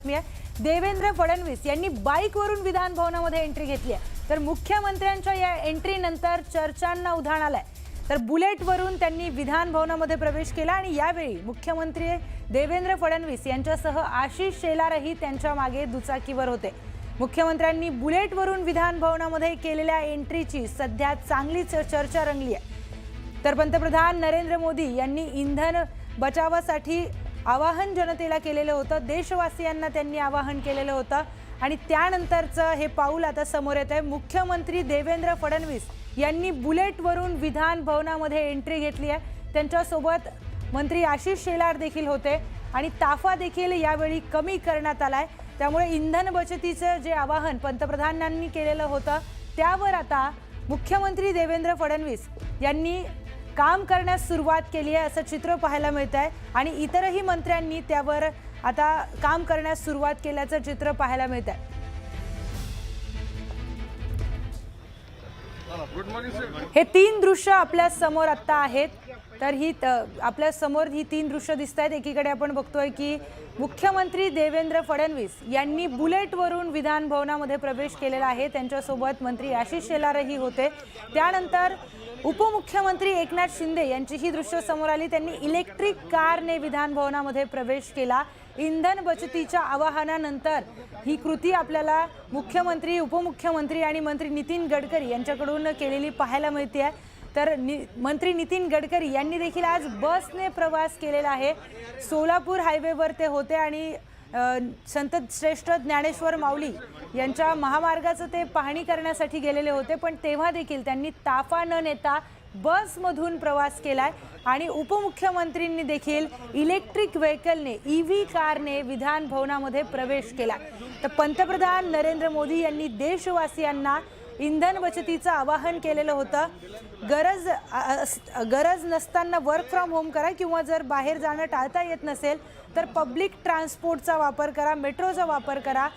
बातमी आहे। देवेंद्र फडणवीस यांनी बाईकवरून विधान भवनामध्ये एंट्री घेतली आहे। तर मुख्यमंत्र्यांच्या या एंट्री नंतर चर्चांना उधाण आलंय। तर बुलेटवरून त्यांनी विधान भवनामध्ये प्रवेश केला आणि यावेळी मुख्यमंत्री देवेंद्र फडणवीस यांच्यासह आशिष शेलारही त्यांच्या मागे दुचाकीवर होते। मुख्यमंत्र्यांनी बुलेटवरून विधान भवनामध्ये केलेल्या एंट्रीची सध्या चांगलीच चर्चा रंगली आहे। तर पंतप्रधान नरेंद्र मोदी यांनी इंधन बचावासाठी आवाहन जनतेला केलेलं होतं, देशवासियांना त्यांनी आवाहन केलेलं होतं आणि त्यानंतरचं हे पाऊल आता समोर येत आहे। मुख्यमंत्री देवेंद्र फडणवीस यांनी बुलेटवरून विधान भवनामध्ये एंट्री घेतली आहे। त्यांच्यासोबत मंत्री आशिष शेलार देखील होते आणि ताफा देखील यावेळी कमी करण्यात आलाय। त्यामुळे इंधन बचतीचं जे आवाहन पंतप्रधानांनी केलेलं होतं त्यावर आता मुख्यमंत्री देवेंद्र फडणवीस यांनी काम करण्यास सुरुवात केली आहे असं चित्र पाहायला मिळत आहे आणि इतरही मंत्र्यांनी त्यावर आता काम करण्यास सुरुवात केल्याचं चित्र पाहायला मिळत आहे। हे तीन दृश्य आपल्या समोर आता आहेत। तर ही आपल्या समोर ही तीन दृश्य दिसत आहेत। एकीकडे आपण बघतोय की मुख्यमंत्री देवेंद्र फडणवीस यांनी बुलेटवरून विधान भवनामध्ये प्रवेश केलेला आहे। त्यांच्यासोबत मंत्री आशिष शेलारही होते। त्यानंतर उपमुख्यमंत्री एकनाथ शिंदे यांची ही दृश्य समोर आली। त्यांनी इलेक्ट्रिक कारने विधान भवनामध्ये प्रवेश केला। इंधन बचतीच्या आवाहनानंतर ही कृती आपल्याला मुख्यमंत्री, उपमुख्यमंत्री आणि मंत्री नितीन गडकरी यांच्याकडून केलेली पाहायला मिळते। तर मंत्री नितीन गडकरी यांनी देखील आज बसने प्रवास केलेला आहे। सोलापूर हायवेवर ते होते आणि संत श्रेष्ठ ज्ञानेश्वर माऊली यांच्या महामार्गाचं ते पाहणी करण्यासाठी गेलेले होते, पण तेव्हा देखील त्यांनी ताफा न नेता बसमधून प्रवास केलाय आणि उपमुख्यमंत्रींनी देखील इलेक्ट्रिक व्हेकलने ईव्ही कारने विधान भवनामध्ये प्रवेश केला। तर पंतप्रधान नरेंद्र मोदी यांनी देशवासियांना इंधन बचतीचं आवाहन केलेलं होतं। गरज नसताना वर्क फ्रॉम होम करा किंवा जर बाहेर जाणं टाळता येत नसेल तर पब्लिक ट्रान्सपोर्टचा वापर करा, मेट्रोचा वापर करा।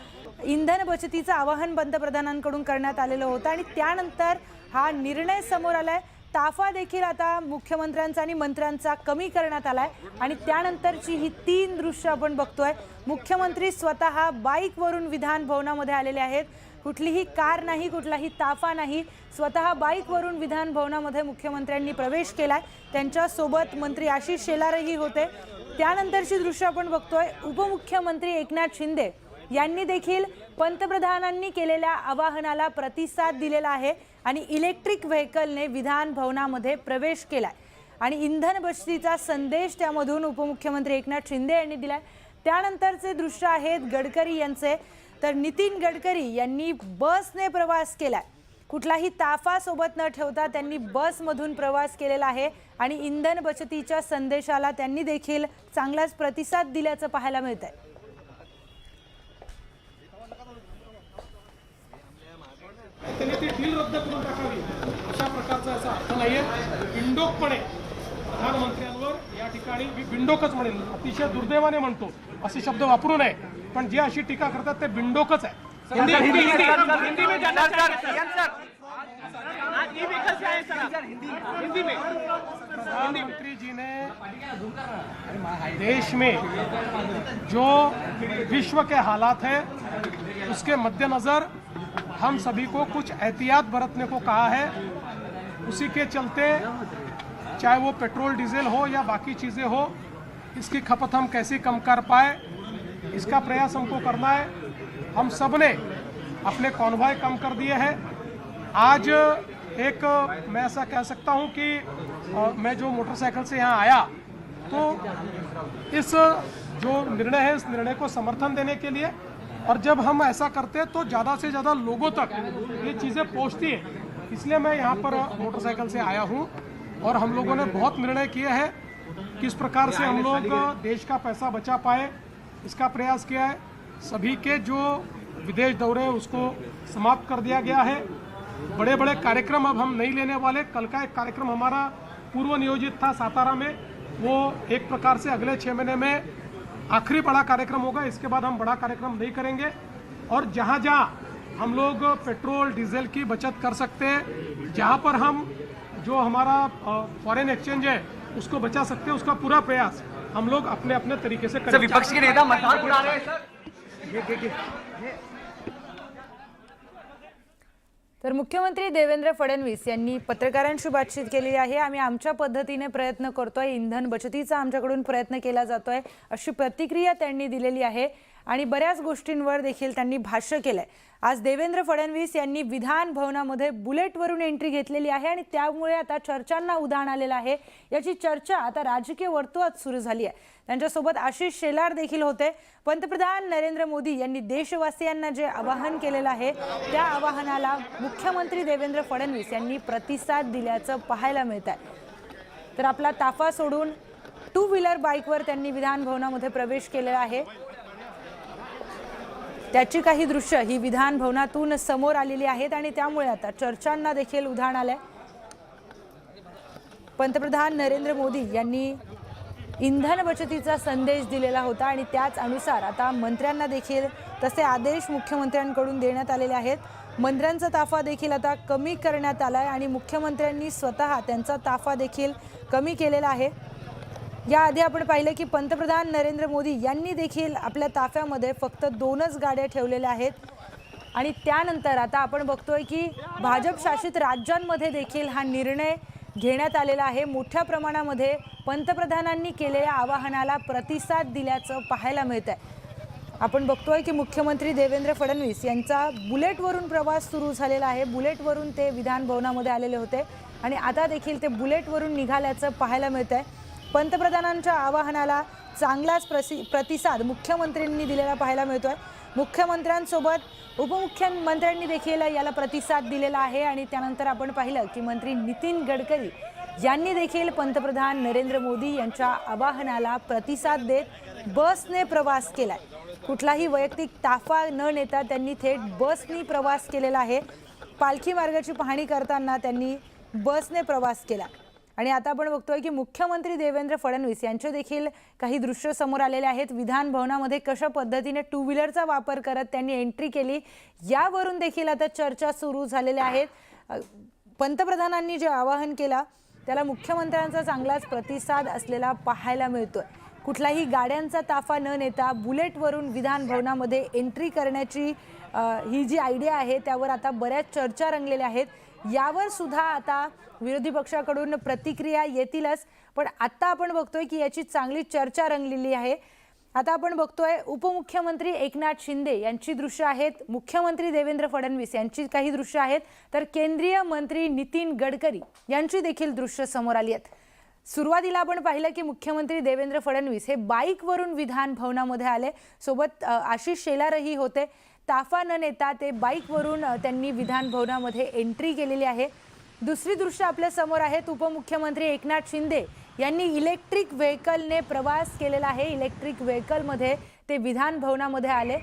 इंधन बचतीचं आवाहन पंतप्रधानांकडून करण्यात आलेलं होतं आणि त्यानंतर हा निर्णय समोर आलाय। ताफा देखील आता मुख्यमंत्र्यांचा आणि मंत्र्यांचा कमी करण्यात आलाय आणि त्यानंतरची ही तीन दृश्य आपण बघतोय। मुख्यमंत्री स्वतः बाईकवरून विधान भवनामध्ये आलेले आहेत। कुठलीही कार नाही, कुठलाही ताफा नाही, स्वतः बाईकवरून विधान भवनामध्ये मुख्यमंत्र्यांनी प्रवेश केलाय। त्यांच्यासोबत मंत्री आशिष शेलारही होते। त्यानंतरची दृश्य आपण बघतोय। उपमुख्यमंत्री एकनाथ शिंदे यांनी देखील पंतप्रधानांनी केलेल्या आवाहनाला प्रतिसाद दिलेला आहे आणि इलेक्ट्रिक व्हेकलने विधान भवनामध्ये प्रवेश केलाय आणि इंधन बचतीचा संदेश त्यामधून उपमुख्यमंत्री एकनाथ शिंदे यांनी दिलाय। त्यानंतरचे दृश्य आहेत गडकरी यांचे। तर नितीन गडकरी यांनी बसने प्रवास केलाय। कुठलाही ताफा सोबत न ठेवता त्यांनी बसमधून प्रवास केलेला आहे आणि इंधन बचतीच्या संदेशाला त्यांनी देखील चांगलाच प्रतिसाद दिल्याचं पाहायला मिळतंय। त्यांनी ती डील रद्द करून टाकावी अशा प्रकारचा असा अर्थ नाहीये। बिंडोकपणे प्रधानमंत्र्यांवर या ठिकाणी मी बिंडोकच म्हणेन, अतिशय दुर्दैवाने म्हणतो असे शब्द वापरू नये, पण जे अशी टीका करतात ते बिंडोकच आहे। प्रधानमंत्री जी ने देश में जो विश्व के हालात है उसके मद्देनजर हम सभी को कुछ एहतियात बरतने को कहा है। उसी के चलते चाहे वो पेट्रोल डीजल हो या बाकी चीज़ें हो, इसकी खपत हम कैसे कम कर पाए इसका प्रयास हमको करना है। हम सब ने अपने कॉन्वॉय कम कर दिए हैं। आज एक मैं ऐसा कह सकता हूं कि मैं जो मोटरसाइकिल से यहाँ आया तो इस जो निर्णय है इस निर्णय को समर्थन देने के लिए, और जब हम ऐसा करते हैं तो ज़्यादा से ज़्यादा लोगों तक ये चीज़ें पहुँचती हैं, इसलिए मैं यहाँ पर मोटरसाइकिल से आया हूँ। और हम लोगों ने बहुत निर्णय किए हैं किस प्रकार से हम लोग देश का पैसा बचा पाए, इसका प्रयास किया है। सभी के जो विदेश दौरे उसको समाप्त कर दिया गया है। बड़े बड़े कार्यक्रम अब हम नहीं लेने वाले। कल का एक कार्यक्रम हमारा पूर्व नियोजित था सातारा में, वो एक प्रकार से अगले 6 महीने में आखिरी बड़ा कार्यक्रम होगा। इसके बाद हम बड़ा कार्यक्रम नहीं करेंगे। और जहाँ जहाँ हम लोग पेट्रोल डीजल की बचत कर सकते हैं, जहाँ पर हम जो हमारा फॉरेन एक्सचेंज है उसको बचा सकते हैं, उसका पूरा प्रयास हम लोग अपने अपने तरीके से करेंगे। विपक्ष के नेता मजाक उड़ा रहे हैं सर। तर मुख्यमंत्री देवेंद्र फडणवीस यांनी पत्रकारांशी बातचीत केली आहे। आम्ही आमच्या पद्धतीने प्रयत्न करतोय, इंधन बचतीचा आमच्याकडून प्रयत्न केला जातोय अशी प्रतिक्रिया त्यांनी दिलेली आहे आणि बऱ्याच गोष्टींवर देखील त्यांनी भाष्य केलंय। आज देवेंद्र फडणवीस यांनी विधान भवनामध्ये बुलेटवरून एंट्री घेतलेली आहे आणि त्यामुळे आता चर्चांना उधाण आलेलं आहे। याची चर्चा आता राजकीय वर्तुळात सुरू झाली आहे। त्यांच्यासोबत आशिष शेलार देखील होते। पंतप्रधान नरेंद्र मोदी यांनी देशवासियांना जे आवाहन केलेलं आहे त्या आवाहनाला मुख्यमंत्री देवेंद्र फडणवीस यांनी प्रतिसाद दिल्याचं पाहायला मिळत आहे। तर आपला ताफा सोडून टू व्हीलर बाईकवर त्यांनी विधान भवनामध्ये प्रवेश केलेला आहे। त्याची काही दृश्य ही विधान भवनातून समोर आलेली आहेत आणि त्यामुळे आता चर्चांना देखील उधाण आलंय। पंतप्रधान नरेंद्र मोदी यांनी इंधन बचतीचा संदेश दिलेला होता आणि त्याच अनुसार आता मंत्र्यांना देखील तसे आदेश मुख्यमंत्र्यांकडून देण्यात आलेले आहेत। मंत्र्यांचा ताफा देखील आता कमी करण्यात आलाय आणि मुख्यमंत्र्यांनी स्वतः त्यांचा ताफा देखील कमी केलेला आहे। याआधी आपण पाहिलं की पंतप्रधान नरेंद्र मोदी यांनी देखील आपल्या ताफ्यामध्ये फक्त 2च गाड्या ठेवलेल्या आहेत आणि त्यानंतर आता आपण बघतोय की भाजप शासित राज्यांमध्ये देखील हा निर्णय घेण्यात आलेला आहे। मोठ्या प्रमाणामध्ये पंतप्रधानांनी केलेल्या आवाहनाला प्रतिसाद दिल्याचं पाहायला मिळतंय। आपण बघतोय की मुख्यमंत्री देवेंद्र फडणवीस यांचा बुलेटवरून प्रवास सुरू झालेला आहे। बुलेटवरून ते विधान भवनामध्ये आलेले होते आणि आता देखील ते बुलेटवरून निघाल्याचं पाहायला मिळतंय। पंतप्रधानांच्या आवाहनाला चांगलाच प्रतिसाद मुख्यमंत्र्यांनी दिलेला पाहायला मिळतोय। मुख्यमंत्र्यांसोबत उपमुख्यमंत्र्यांनी देखील याला प्रतिसाद दिलेला आहे आणि त्यानंतर आपण पाहिलं की मंत्री नितीन गडकरी यांनी देखील पंतप्रधान नरेंद्र मोदी यांच्या आवाहनाला प्रतिसाद देत बसने प्रवास केलाय। कुठलाही वैयक्तिक ताफा न नेता त्यांनी थेट बसने प्रवास केलेला आहे। पालखी मार्गाची पाहणी करताना त्यांनी बसने प्रवास केला आणि आता आपण बघतोय की मुख्यमंत्री देवेंद्र फडणवीस यांचे देखील काही दृश्य समोर आलेले आहेत। विधान भवनामध्ये कशा पद्धतीने टू व्हीलरचा वापर करत त्यांनी एंट्री केली यावरून देखील आता चर्चा सुरू झालेल्या आहेत। पंतप्रधानांनी जे आवाहन केलं त्याला मुख्यमंत्र्यांचा चांगलाच प्रतिसाद असलेला पाहायला मिळतोय। कुठलाही गाड्यांचा ताफा न नेता बुलेटवरून विधान भवनामध्ये एंट्री करण्याची ही जी आयडिया आहे त्यावर आता बऱ्याच चर्चा रंगलेल्या आहेत। यावर सुद्धा आता विरोधी पक्षाकडून प्रतिक्रिया येतीलच, पण आता आपण बघतोय की याची चांगली चर्चा रंगलेली आहे। आता आपण बघतोय उपमुख्यमंत्री एकनाथ शिंदे यांची दृश्य आहेत, मुख्यमंत्री देवेंद्र फडणवीस यांची काही दृश्य आहेत, तर केंद्रीय मंत्री नितीन गडकरी यांची देखील दृश्य समोर आली आहेत। सुरुवातीला आपण पाहिलं की मुख्यमंत्री देवेंद्र फडणवीस हे बाईकवरून विधान भवनामध्ये आले, सोबत आशिष शेलारही होते। ताफा न नेता ते बाईकवरून त्यांनी विधान भवनामध्ये एंट्री केलेली आहे। दुसरी दृश्य आपल्या समोर आहेत, उपमुख्यमंत्री एकनाथ शिंदे यांनी इलेक्ट्रिक व्हेकलने प्रवास केलेला आहे। इलेक्ट्रिक व्हेकलमध्ये ते विधान भवनामध्ये आले।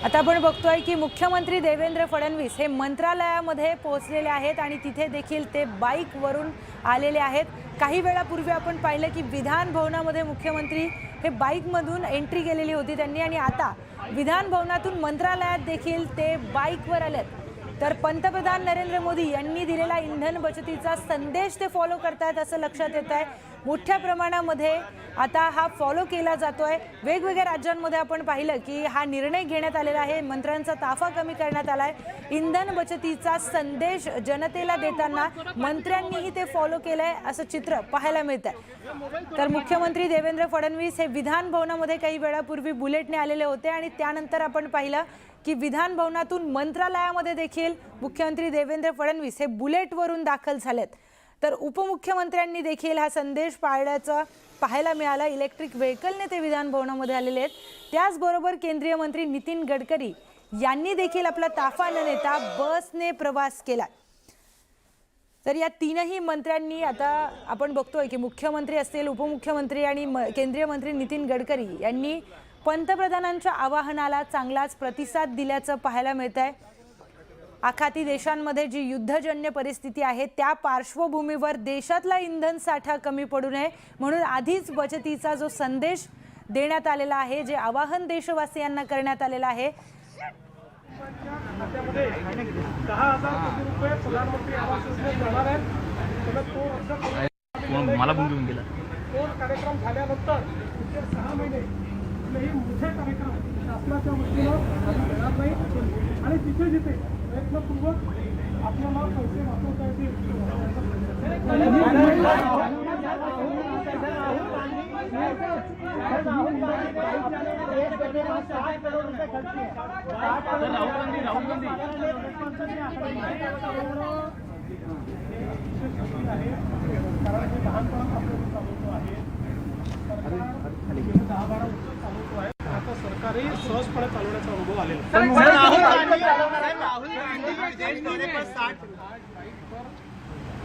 आता आपण बघतोय की मुख्यमंत्री देवेंद्र फडणवीस हे मंत्रालयामध्ये पोहोचलेले आहेत आणि तिथे देखील ते बाईकवरून आलेले आहेत। काही वेळापूर्वी आपण पाहिलं की विधान भवनामध्ये मुख्यमंत्री हे बाईकमधून एंट्री केलेली होती त्यांनी आणि आता विधान भवनातून मंत्रालयात देखील ते बाईकवर आलेत। तर पंतप्रधान नरेंद्र मोदी यांनी दिलेला इंधन बचतीचा संदेश ते फॉलो करतायत असं लक्षात येत आहे। मोठ्या प्रमाणामध्ये आता हा फॉलो केला जातोय। वेगवेगळ्या राज्यांमध्ये आपण पाहिलं की हा निर्णय घेण्यात आलेला आहे, मंत्र्यांचा ताफा कमी करण्यात आलाय। इंधन बचतीचा संदेश जनतेला देताना मंत्र्यांनीही ते फॉलो केलंय असं चित्र पाहायला मिळतंय। तर मुख्यमंत्री देवेंद्र फडणवीस हे विधान भवनामध्ये काही वेळापूर्वी बुलेटने आलेले होते आणि त्यानंतर आपण पाहिलं की विधान भवनातून मंत्रालयामध्ये देखील मुख्यमंत्री देवेंद्र फडणवीस हे बुलेटवरून दाखल झालेत। तर उपमुख्यमंत्र्यांनी देखील हा संदेश पाळल्याचं पाहायला मिळालं। इलेक्ट्रिक व्हेकलने ते विधान भवनामध्ये आलेले आहेत। त्याचबरोबर केंद्रीय मंत्री नितीन गडकरी यांनी देखील आपला ताफा न नेता बसने प्रवास केला। तर या तीनही मंत्र्यांनी आता आपण बघतोय की मुख्यमंत्री असतील, उपमुख्यमंत्री आणि केंद्रीय मंत्री नितीन गडकरी यांनी पंतप्रधानांच्या आवाहनाला चांगलाच प्रतिसाद दिल्याचं पाहायला मिळतंय। आखाती देशांमध्ये जी युद्धजन्य परिस्थिती आहे त्या पार्श्वभूमीवर देशातला इंधन साठा कमी पडू नये म्हणून आधीच बचतीचा जो संदेश देण्यात आलेला आहे, जे आवाहन देशवासियांना करण्यात आलेलं आहे। मला कार्यक्रम झाल्यानंतर 6 महिने कुठलेही मोठे कार्यक्रम शासनाच्या वतीनं आम्ही घेणार नाही आणि जिथे जिथे प्रयत्नपूर्वक आपल्याला पैसे वाचवता कारण हे लहानपणापासून चालवतो आहे. 10-12 वर्ष चालवतो आहे. आता सरकारही सहजपणे चालवण्याचा अनुभव आलेला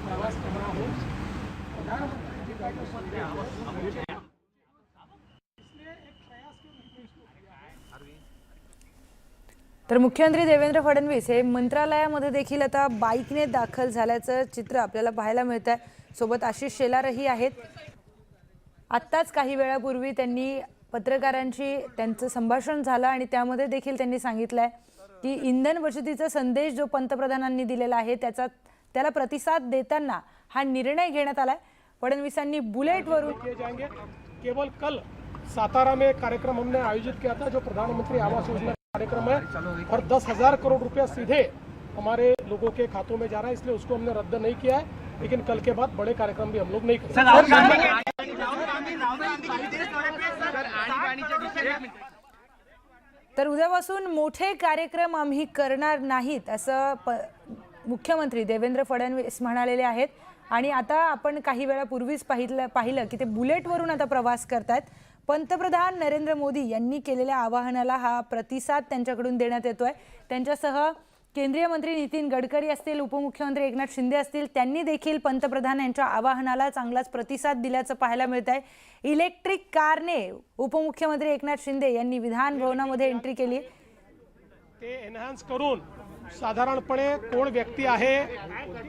प्रवास करना हो तर मुख्यमंत्री देवेंद्र फडणवीस हे मंत्रालयामध्ये देखील आता बाईकने दाखल झाल्याचं चित्र आपल्याला पाहायला मिळत आहे. सोबत आशिष शेलारही आहेत. आत्ताच काही वेळापूर्वी त्यांनी पत्रकारांशी त्यांचं संभाषण झालं आणि त्यामध्ये देखील त्यांनी सांगितलंय की इंधन बचतीचा संदेश जो पंतप्रधानांनी दिलेला आहे त्याला प्रतिसाद देताना हा निर्णय घेण्यात आलाय. फडणवीसांनी बुलेटवरून किए जाएंगे. केवल कल सातारा में कार्यक्रम हमने आयोजित किया था जो प्रधानमंत्री आवास योजना कार्यक्रम है और 10,000 करोड़ रुपया सीधे हमारे लोगों के खातों में जा रहा है, इसलिए उसको हमने रद्द नहीं किया है. लेकिन कल के बाद बड़े कार्यक्रम भी हम लोग नहीं करेंगे. तर उद्यापासून मोठे कार्यक्रम आम्ही करणार नाहीत असं मुख्यमंत्री देवेंद्र फडणवीस म्हणालेले आहेत. आणि आता आपण काही वेळापूर्वीच पाहिलं की ते बुलेटवरून आता प्रवास करतात. पंतप्रधान नरेंद्र मोदी यांनी केलेल्या आवाहनाला हा प्रतिसाद त्यांच्याकडून देण्यात येतोय. त्यांच्यासह केंद्रीय मंत्री नितीन गडकरी असतील, उपमुख्यमंत्री एकनाथ शिंदे असतील, त्यांनी देखील पंतप्रधान यांच्या आवाहनाला चांगलाच प्रतिसाद दिल्याचं पाहायला मिळत आहे. इलेक्ट्रिक कारने उपमुख्यमंत्री एकनाथ शिंदे यांनी विधान भवनामध्ये एंट्री केली. ते एनहान्स करून साधारणपणे कोण व्यक्ती आहे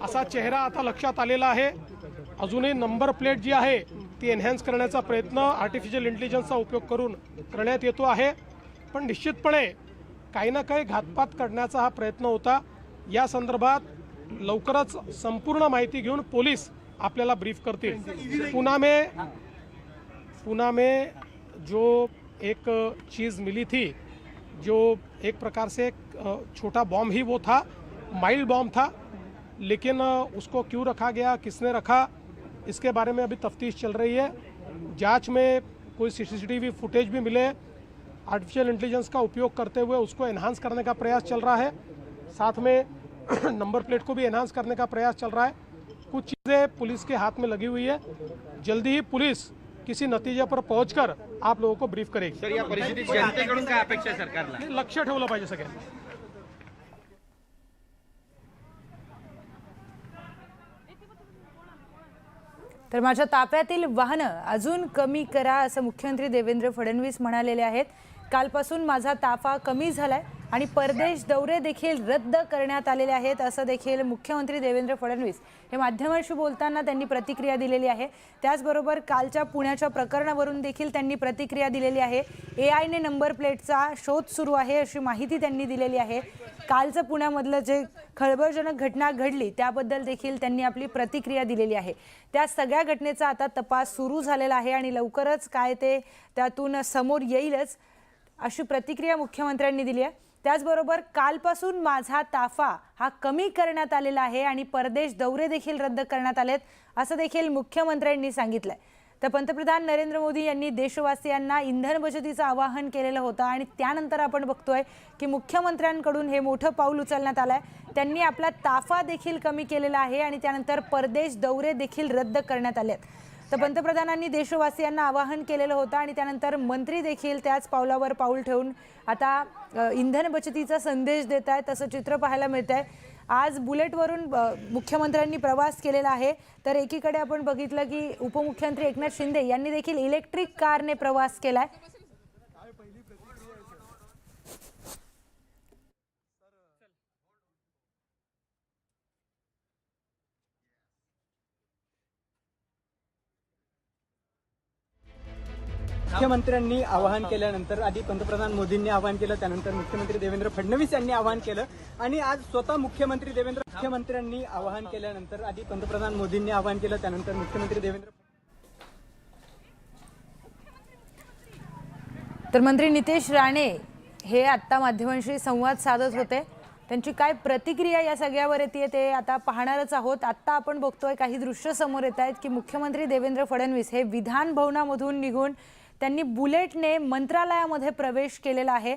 असा चेहरा आता लक्षात आलेला आहे. अजूनही नंबर प्लेट जी आहे ती एनहान्स करण्याचा प्रयत्न आर्टिफिशियल इंटेलिजन्सचा उपयोग करून करण्यात येतो आहे. पण निश्चितपणे काही ना काही घातपात करण्याचा हा प्रयत्न होता. या संदर्भात लवकरच संपूर्ण माहिती घेऊन पोलीस आपल्याला ब्रीफ करतील. पुणे में जो एक चीज़ मिली थी, जो एक प्रकार से छोटा बॉम्ब ही वो था, माइल्ड बॉम्ब था, लेकिन उसको क्यों रखा गया, किसने रखा, इसके बारे में अभी तफ्तीश चल रही है. जांच में कोई सीसीटीवी फुटेज भी मिले, आर्टिफिशियल इंटेलिजेंस का उपयोग करते हुए उसको एनहांस करने का प्रयास चल रहा है. साथ में नंबर प्लेट को भी एनहांस करने का प्रयास चल रहा है. कुछ चीज़ें पुलिस के हाथ में लगी हुई है. जल्दी ही पुलिस किसी नतीजे पर पहुंचकर आप लोगों को ब्रीफ करेगी. सर, या परिस्थितीत जनतेकडून काय अपेक्षा आहे सरकारला? हे लक्ष ठेवलं पाहिजे सगळ्यांनी. तर माझ्या ताफ्यातील वाहनं अजून कमी करा असं मुख्यमंत्री देवेंद्र फडणवीस म्हणालेले आहेत. कालपासून माझा ताफा कमी झालाय आणि परदेश दौरे देखील रद्द करण्यात आलेले आहेत असं देखील मुख्यमंत्री देवेंद्र फडणवीस हे माध्यमांशी बोलताना त्यांनी प्रतिक्रिया दिलेली आहे. त्याचबरोबर कालच्या पुण्याच्या प्रकरणावरून देखील त्यांनी प्रतिक्रिया दिलेली आहे. AI ने नंबर प्लेटचा शोध सुरू आहे अशी माहिती त्यांनी दिलेली आहे. कालचं पुण्यामधलं जे खळबळजनक घटना घडली त्याबद्दल देखील त्यांनी आपली प्रतिक्रिया दिलेली आहे. त्या सगळ्या घटनेचा आता तपास सुरू झालेला आहे आणि लवकरच काय ते त्यातून समोर येईलच अशी प्रतिक्रिया मुख्यमंत्र्यांनी दिली आहे. त्याचबरोबर कालपासून माझा ताफा हा कमी करण्यात आलेला आहे आणि परदेश दौरे देखील रद्द करण्यात आलेत असं देखील मुख्यमंत्र्यांनी सांगितलंय. तर पंतप्रधान नरेंद्र मोदी यांनी देशवासियांना इंधन बचतीचं आवाहन केलेलं होतं आणि त्यानंतर आपण बघतोय की मुख्यमंत्र्यांकडून हे मोठं पाऊल उचलण्यात आलंय. त्यांनी आपला ताफा देखील कमी केलेला आहे आणि त्यानंतर परदेश दौरे देखील रद्द करण्यात आलेत. तर पंतप्रधानांनी देशवासियांना आवाहन केलेलं होतं आणि त्यानंतर मंत्री देखील त्याच पावलावर पाऊल ठेवून आता इंधन बचतीचा संदेश देत आहेत असं चित्र पाहायला मिळतंय. आज बुलेटवरून मुख्यमंत्र्यांनी प्रवास केलेला आहे. तर एकीकडे आपण बघितलं की उपमुख्यमंत्री एकनाथ शिंदे यांनी देखील इलेक्ट्रिक कारने प्रवास केलाय. मुख्यमंत्र्यांनी आवाहन केल्यानंतर आधी पंतप्रधान मोदींनी आवाहन केलं, त्यानंतर मुख्यमंत्री देवेंद्र फडणवीस यांनी आवाहन केलं आणि आज स्वतः मुख्यमंत्र्यांनी आवाहन केल्यानंतर आधी पंतप्रधान मोदींनी आवाहन केलं, त्यानंतर मुख्यमंत्री देवेंद्र तर मंत्री नितेश राणे हे आत्ता माध्यमांशी संवाद साधत होते. त्यांची काय प्रतिक्रिया या सगळ्यावर येते ते आता पाहणारच आहोत. आत्ता आपण बघतोय काही दृश्य समोर येत आहेत की मुख्यमंत्री देवेंद्र फडणवीस हे विधान भवनामधून निघून त्यांनी बुलेटने मंत्रालयामध्ये प्रवेश केलेला आहे.